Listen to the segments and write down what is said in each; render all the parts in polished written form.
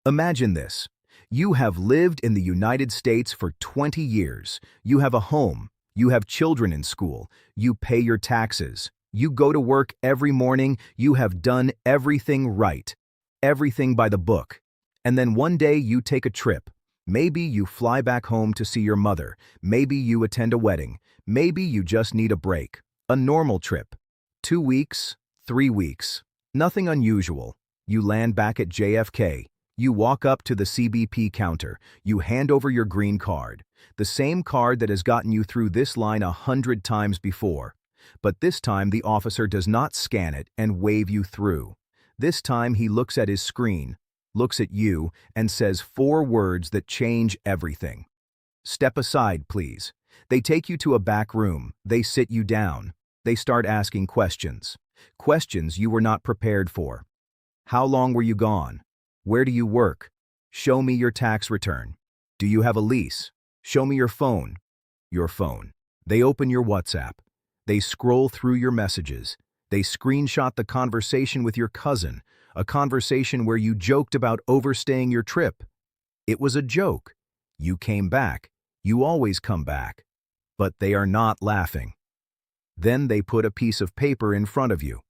Imagine this. You have lived in the United States for 20 years. You have a home. You have children in school. You pay your taxes. You go to work every morning. You have done everything right. Everything by the book. And then one day you take a trip. Maybe you fly back home to see your mother. Maybe you attend a wedding. Maybe you just need a break. A normal trip. 2 weeks, 3 weeks. Nothing unusual. You land back at JFK. You walk up to the CBP counter. You hand over your green card. The same card that has gotten you through this line 100 times before. But this time the officer does not scan it and wave you through. This time he looks at his screen, looks at you, and says 4 words that change everything. Step aside, please. They take you to a back room. They sit you down. They start asking questions. Questions you were not prepared for. How long were you gone? Where do you work? Show me your tax return. Do you have a lease? Show me your phone. Your phone. They open your WhatsApp. They scroll through your messages. They screenshot the conversation with your cousin, a conversation where you joked about overstaying your trip. It was a joke. You came back. You always come back. But they are not laughing. Then they put a piece of paper in front of you.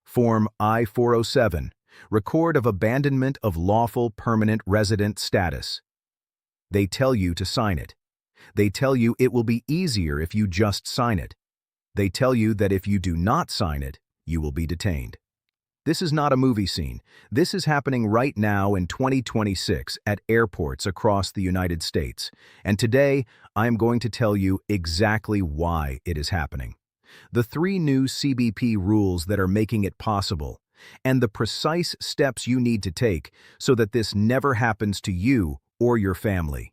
Form I-407, Record of Abandonment of Lawful Permanent Resident Status. They tell you to sign it. They tell you it will be easier if you just sign it. They tell you that if you do not sign it, you will be detained. This is not a movie scene. This is happening right now in 2026 at airports across the United States. And today, I am going to tell you exactly why it is happening. The 3 new CBP rules that are making it possible, and the precise steps you need to take so that this never happens to you or your family.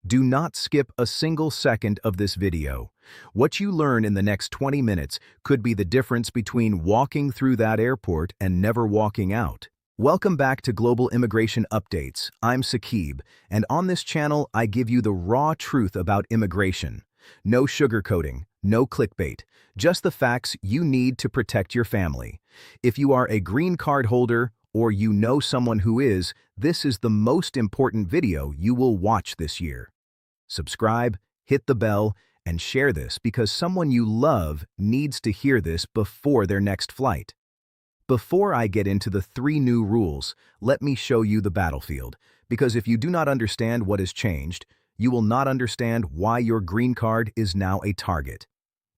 Do not skip a single second of this video. What you learn in the next 20 minutes could be the difference between walking through that airport and never walking out. Welcome back to Global Immigration Updates. I'm Saqib, and on this channel I give you the raw truth about immigration. No sugarcoating, no clickbait, just the facts you need to protect your family. If you are a green card holder or you know someone who is, this is the most important video you will watch this year. Subscribe, hit the bell, and share this because someone you love needs to hear this before their next flight. Before I get into the 3 new rules, let me show you the battlefield, because if you do not understand what has changed, you will not understand why your green card is now a target.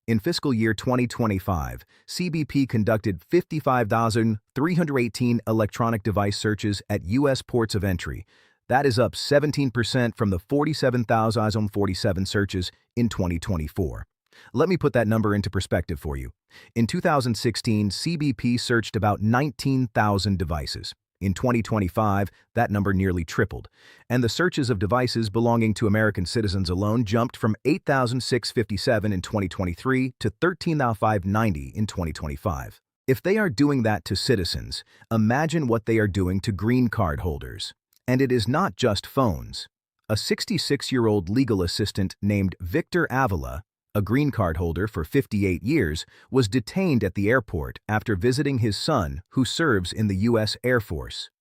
In fiscal year 2025, CBP conducted 55,318 electronic device searches at U.S. ports of entry. That is up 17% from the 47,047 searches in 2024. Let me put that number into perspective for you. In 2016, CBP searched about 19,000 devices. In 2025, that number nearly tripled, and the searches of devices belonging to American citizens alone jumped from 8,657 in 2023 to 13,590 in 2025. If they are doing that to citizens, imagine what they are doing to green card holders. And it is not just phones. A 66-year-old legal assistant named Victor Avila, a green card holder for 58 years, was detained at the airport after visiting his son, who serves in the U.S. Air Force.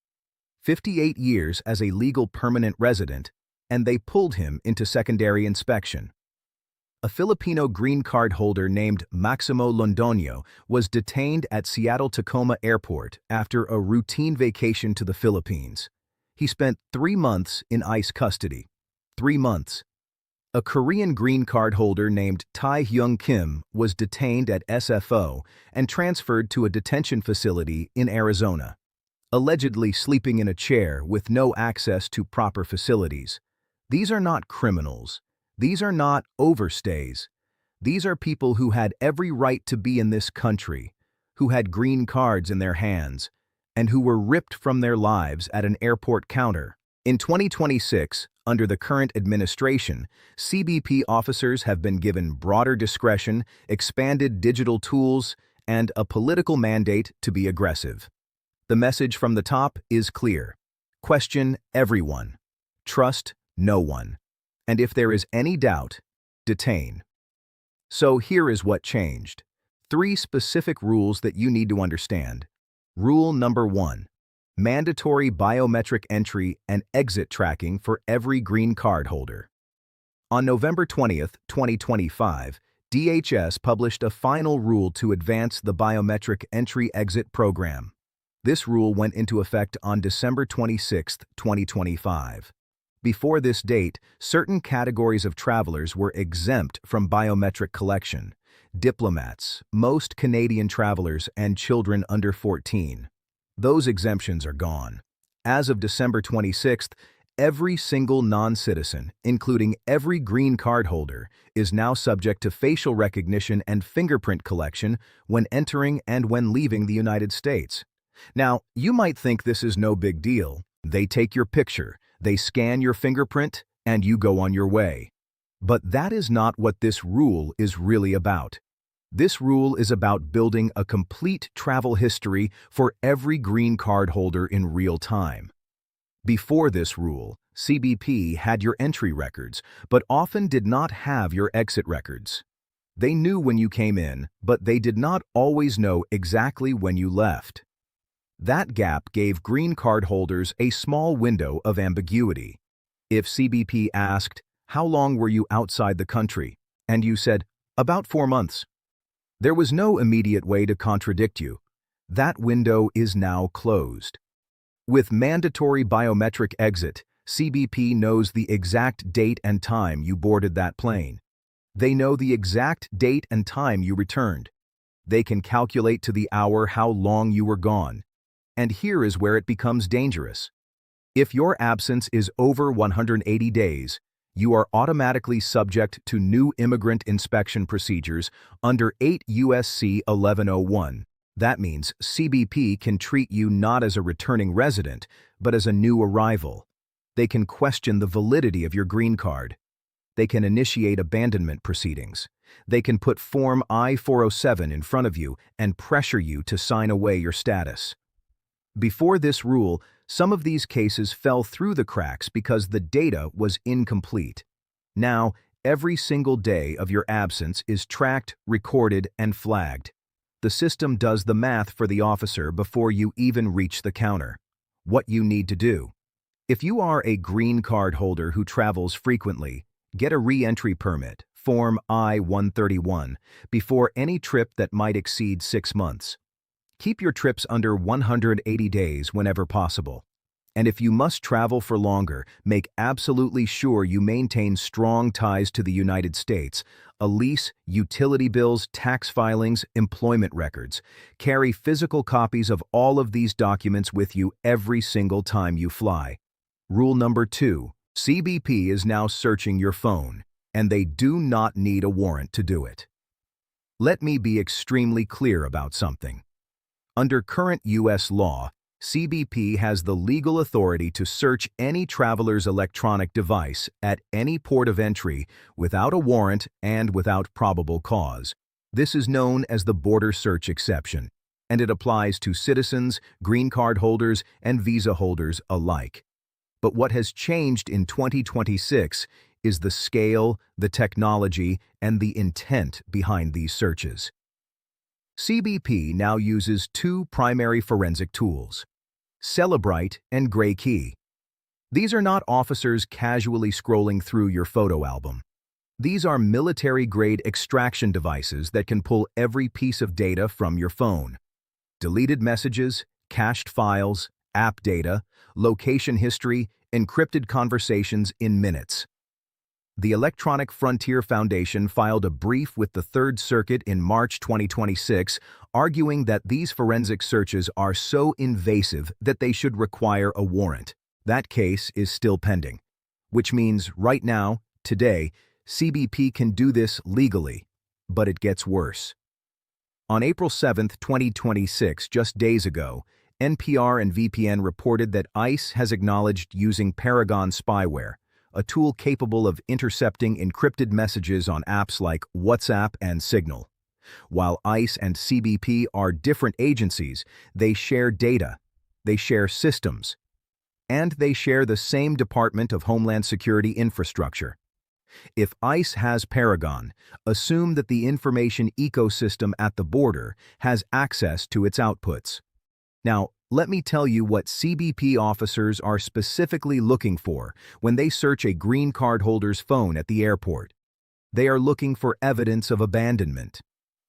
58 years as a legal permanent resident, and they pulled him into secondary inspection. A Filipino green card holder named Maximo Londoño was detained at Seattle-Tacoma Airport after a routine vacation to the Philippines. He spent 3 months in ICE custody. 3 months. A Korean green card holder named Tae Hyung Kim was detained at SFO and transferred to a detention facility in Arizona, allegedly sleeping in a chair with no access to proper facilities. These are not criminals. These are not overstays. These are people who had every right to be in this country, who had green cards in their hands, and who were ripped from their lives at an airport counter. In 2026, under the current administration, CBP officers have been given broader discretion, expanded digital tools, and a political mandate to be aggressive. The message from the top is clear. Question everyone. Trust no one. And if there is any doubt, detain. So here is what changed. 3 specific rules that you need to understand. Rule number 1. mandatory biometric entry and exit tracking for every green card holder. On November 20th, 2025, DHS published a final rule to advance the biometric entry-exit program. This rule went into effect on December 26, 2025. Before this date, certain categories of travelers were exempt from biometric collection: diplomats, most Canadian travelers, and children under 14. Those exemptions are gone. As of December 26th, every single non-citizen, including every green card holder, is now subject to facial recognition and fingerprint collection when entering and when leaving the United States. Now, you might think this is no big deal. They take your picture, they scan your fingerprint, and you go on your way. But that is not what this rule is really about. This rule is about building a complete travel history for every green card holder in real time. Before this rule, CBP had your entry records, but often did not have your exit records. They knew when you came in, but they did not always know exactly when you left. That gap gave green card holders a small window of ambiguity. If CBP asked, "How long were you outside the country?" and you said, "About 4 months," there was no immediate way to contradict you. That window is now closed. With mandatory biometric exit, CBP knows the exact date and time you boarded that plane. They know the exact date and time you returned. They can calculate to the hour how long you were gone. And here is where it becomes dangerous. If your absence is over 180 days, you are automatically subject to new immigrant inspection procedures under 8 U.S.C. 1101. That means CBP can treat you not as a returning resident, but as a new arrival. They can question the validity of your green card. They can initiate abandonment proceedings. They can put Form I-407 in front of you and pressure you to sign away your status. Before this rule, some of these cases fell through the cracks because the data was incomplete. Now, every single day of your absence is tracked, recorded, and flagged. The system does the math for the officer before you even reach the counter. What you need to do. If you are a green card holder who travels frequently, get a re-entry permit, Form I-131, before any trip that might exceed 6 months. Keep your trips under 180 days whenever possible. And if you must travel for longer, make absolutely sure you maintain strong ties to the United States. A lease, utility bills, tax filings, employment records. Carry physical copies of all of these documents with you every single time you fly. Rule number 2. CBP is now searching your phone, and they do not need a warrant to do it. Let me be extremely clear about something. Under current U.S. law, CBP has the legal authority to search any traveler's electronic device at any port of entry without a warrant and without probable cause. This is known as the border search exception, and it applies to citizens, green card holders, and visa holders alike. But what has changed in 2026 is the scale, the technology, and the intent behind these searches. CBP now uses 2 primary forensic tools: Celebrite and Gray Key. These are not officers casually scrolling through your photo album. These are military-grade extraction devices that can pull every piece of data from your phone. Deleted messages, cached files, app data, location history, encrypted conversations in minutes. The Electronic Frontier Foundation filed a brief with the Third Circuit in March 2026, arguing that these forensic searches are so invasive that they should require a warrant. That case is still pending, which means right now, today, CBP can do this legally, but it gets worse. On April 7, 2026, just days ago, NPR and VPN reported that ICE has acknowledged using Paragon spyware, a tool capable of intercepting encrypted messages on apps like WhatsApp and Signal. While ICE and CBP are different agencies, they share data, they share systems, and they share the same Department of Homeland Security infrastructure. If ICE has Paragon, assume that the information ecosystem at the border has access to its outputs. Now, Let me tell you what CBP officers are specifically looking for when they search a green card holder's phone at the airport. They are looking for evidence of abandonment,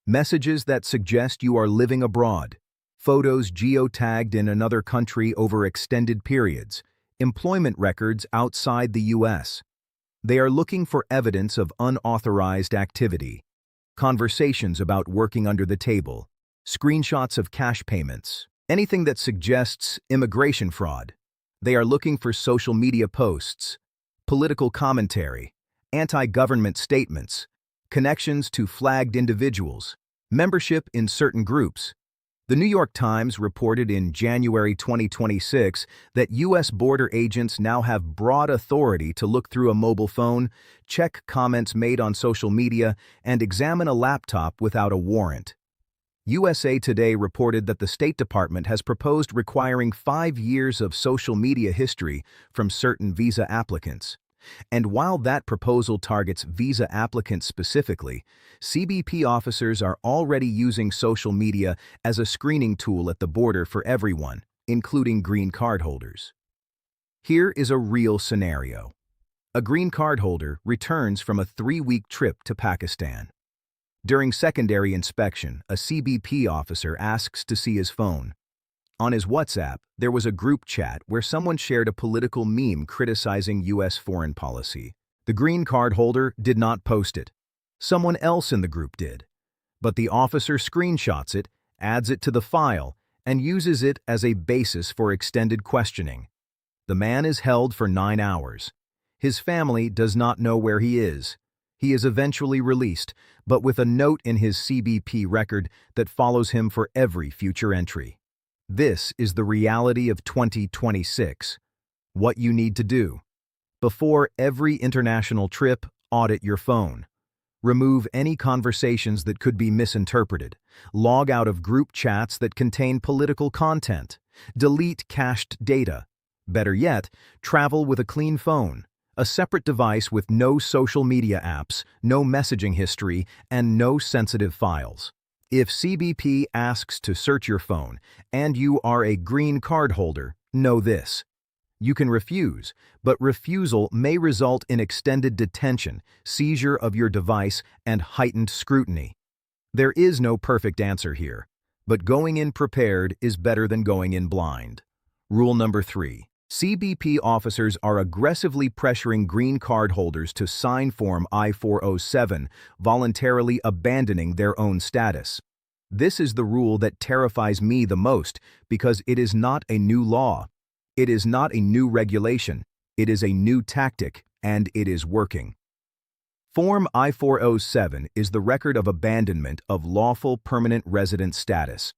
messages that suggest you are living abroad, photos geotagged in another country over extended periods, employment records outside the U.S. They are looking for evidence of unauthorized activity, conversations about working under the table, screenshots of cash payments, anything that suggests immigration fraud. They are looking for social media posts, political commentary, anti-government statements, connections to flagged individuals, membership in certain groups. The New York Times reported in January 2026 that U.S. border agents now have broad authority to look through a mobile phone, check comments made on social media, and examine a laptop without a warrant. USA Today reported that the State Department has proposed requiring 5 years of social media history from certain visa applicants. And while that proposal targets visa applicants specifically, CBP officers are already using social media as a screening tool at the border for everyone, including green card holders. Here is a real scenario. A green card holder returns from a 3-week trip to Pakistan. During secondary inspection, a CBP officer asks to see his phone. On his WhatsApp, there was a group chat where someone shared a political meme criticizing U.S. foreign policy. The green card holder did not post it. Someone else in the group did. But the officer screenshots it, adds it to the file, and uses it as a basis for extended questioning. The man is held for 9 hours. His family does not know where he is. He is eventually released, but with a note in his CBP record that follows him for every future entry. This is the reality of 2026. What you need to do. Before every international trip, audit your phone. Remove any conversations that could be misinterpreted. Log out of group chats that contain political content. Delete cached data. Better yet, travel with a clean phone, a separate device with no social media apps, no messaging history, and no sensitive files. If CBP asks to search your phone and you are a green card holder, know this. You can refuse, but refusal may result in extended detention, seizure of your device, and heightened scrutiny. There is no perfect answer here, but going in prepared is better than going in blind. Rule number 3. CBP officers are aggressively pressuring green card holders to sign Form I-407, voluntarily abandoning their own status. This is the rule that terrifies me the most because it is not a new law. It is not a new regulation. It is a new tactic, and it is working. Form I-407 is the record of abandonment of lawful permanent resident status.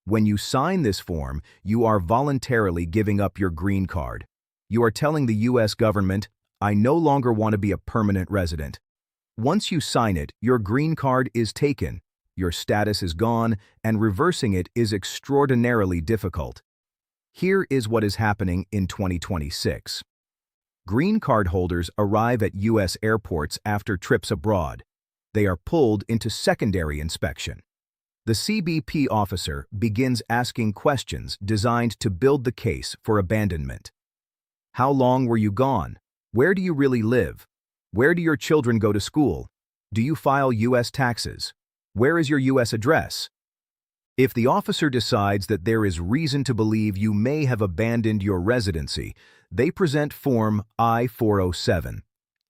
When you sign this form, you are voluntarily giving up your green card. You are telling the U.S. government, I no longer want to be a permanent resident. Once you sign it, your green card is taken, your status is gone, and reversing it is extraordinarily difficult. Here is what is happening in 2026. Green card holders arrive at U.S. airports after trips abroad. They are pulled into secondary inspection. The CBP officer begins asking questions designed to build the case for abandonment. How long were you gone? Where do you really live? Where do your children go to school? Do you file U.S. taxes? Where is your U.S. address? If the officer decides that there is reason to believe you may have abandoned your residency, they present Form I-407.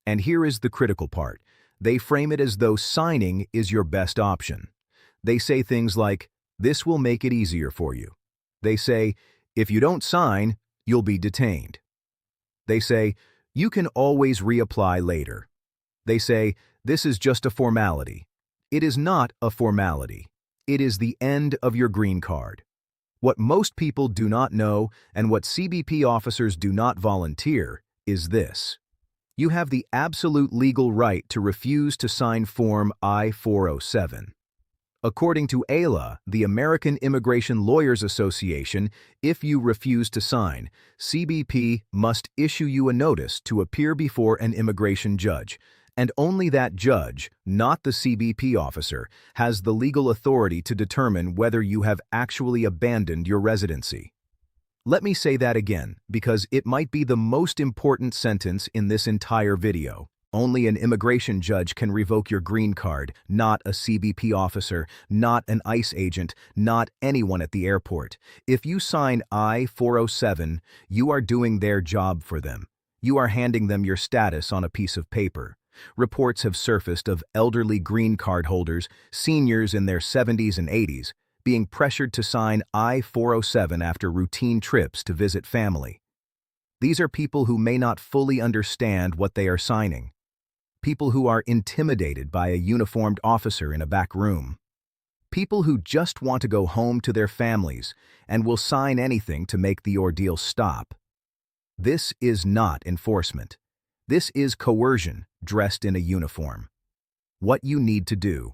And here is the critical part. They frame it as though signing is your best option. They say things like, this will make it easier for you. They say, if you don't sign, you'll be detained. They say, you can always reapply later. They say, this is just a formality. It is not a formality. It is the end of your green card. What most people do not know and what CBP officers do not volunteer is this. You have the absolute legal right to refuse to sign Form I-407. According to AILA, the American Immigration Lawyers Association, if you refuse to sign, CBP must issue you a notice to appear before an immigration judge, and only that judge, not the CBP officer, has the legal authority to determine whether you have actually abandoned your residency. Let me say that again, because it might be the most important sentence in this entire video. Only an immigration judge can revoke your green card, not a CBP officer, not an ICE agent, not anyone at the airport. If you sign I-407, you are doing their job for them. You are handing them your status on a piece of paper. Reports have surfaced of elderly green card holders, seniors in their 70s and 80s, being pressured to sign I-407 after routine trips to visit family. These are people who may not fully understand what they are signing. People who are intimidated by a uniformed officer in a back room. People who just want to go home to their families and will sign anything to make the ordeal stop. This is not enforcement. This is coercion dressed in a uniform. What you need to do: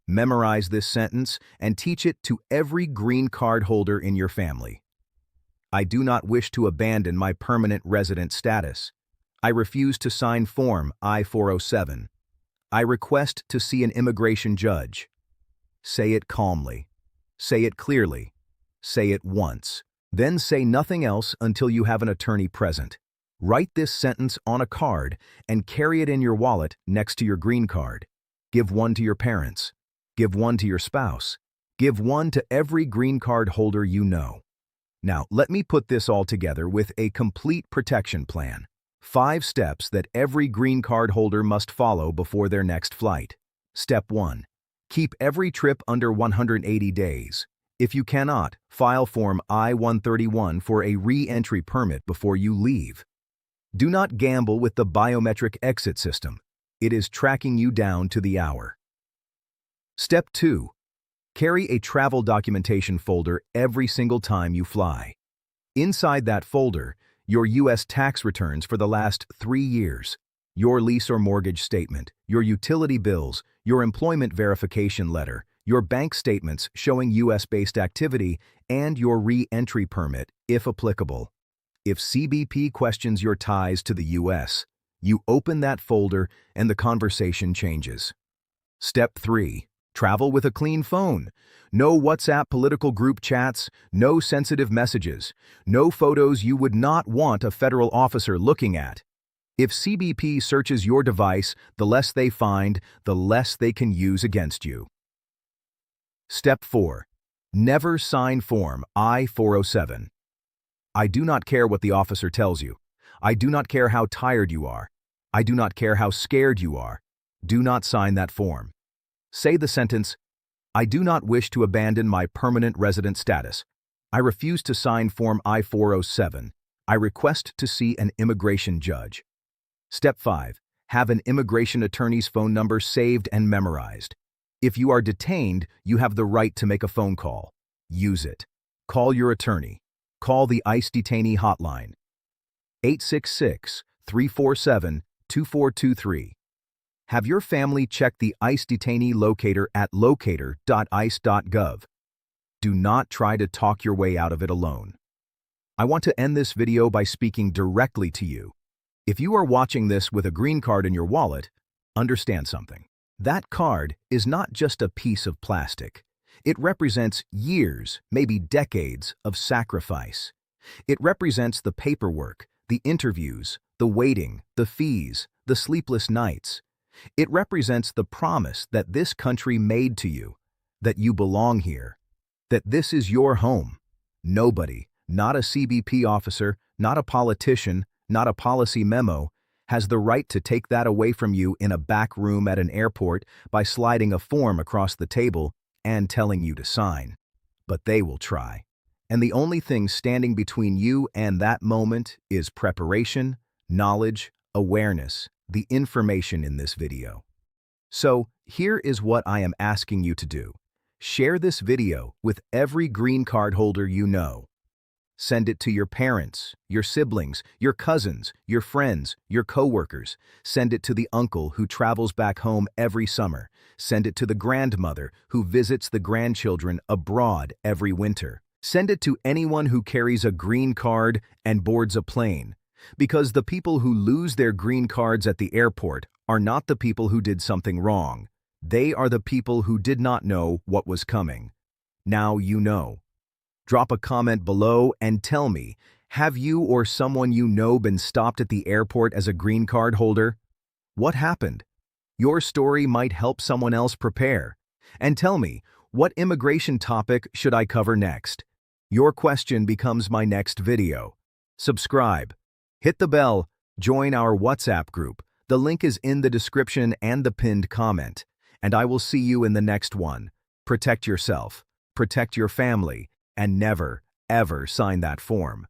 memorize this sentence and teach it to every green card holder in your family. I do not wish to abandon my permanent resident status. I refuse to sign Form I-407. I request to see an immigration judge. Say it calmly. Say it clearly. Say it once. Then say nothing else until you have an attorney present. Write this sentence on a card and carry it in your wallet next to your green card. Give one to your parents. Give one to your spouse. Give one to every green card holder you know. Now, let me put this all together with a complete protection plan. 5 steps that every green card holder must follow before their next flight. Step 1. Keep every trip under 180 days. If you cannot, file Form I-131 for a re-entry permit before you leave. Do not gamble with the biometric exit system. It is tracking you down to the hour. Step 2. Carry a travel documentation folder every single time you fly. Inside that folder, your U.S. tax returns for the last 3 years, your lease or mortgage statement, your utility bills, your employment verification letter, your bank statements showing U.S.-based activity, and your re-entry permit, if applicable. If CBP questions your ties to the U.S., you open that folder and the conversation changes. Step 3. Travel with a clean phone. No WhatsApp political group chats, no sensitive messages, no photos you would not want a federal officer looking at. If CBP searches your device, the less they find, the less they can use against you. Step 4. Never sign Form I-407. I do not care what the officer tells you. I do not care how tired you are. I do not care how scared you are. Do not sign that form. Say the sentence, I do not wish to abandon my permanent resident status. I refuse to sign Form I-407. I request to see an immigration judge. Step 5. Have an immigration attorney's phone number saved and memorized. If you are detained, you have the right to make a phone call. Use it. Call your attorney. Call the ICE detainee hotline. 866-347-2423. Have your family check the ICE detainee locator at locator.ice.gov. Do not try to talk your way out of it alone. I want to end this video by speaking directly to you. If you are watching this with a green card in your wallet, understand something. That card is not just a piece of plastic. It represents years, maybe decades, of sacrifice. It represents the paperwork, the interviews, the waiting, the fees, the sleepless nights. It represents the promise that this country made to you, that you belong here, that this is your home. Nobody, not a CBP officer, not a politician, not a policy memo, has the right to take that away from you in a back room at an airport by sliding a form across the table and telling you to sign. But they will try. And the only thing standing between you and that moment is preparation, knowledge, awareness, the information in this video. So, here is what I am asking you to do. Share this video with every green card holder you know. Send it to your parents, your siblings, your cousins, your friends, your coworkers. Send it to the uncle who travels back home every summer. Send it to the grandmother who visits the grandchildren abroad every winter. Send it to anyone who carries a green card and boards a plane. Because the people who lose their green cards at the airport are not the people who did something wrong. They are the people who did not know what was coming. Now you know. Drop a comment below and tell me, have you or someone you know been stopped at the airport as a green card holder? What happened? Your story might help someone else prepare. And tell me, what immigration topic should I cover next? Your question becomes my next video. Subscribe. Hit the bell. Join our WhatsApp group. The link is in the description and the pinned comment. And I will see you in the next one. Protect yourself, protect your family, and never, ever sign that form.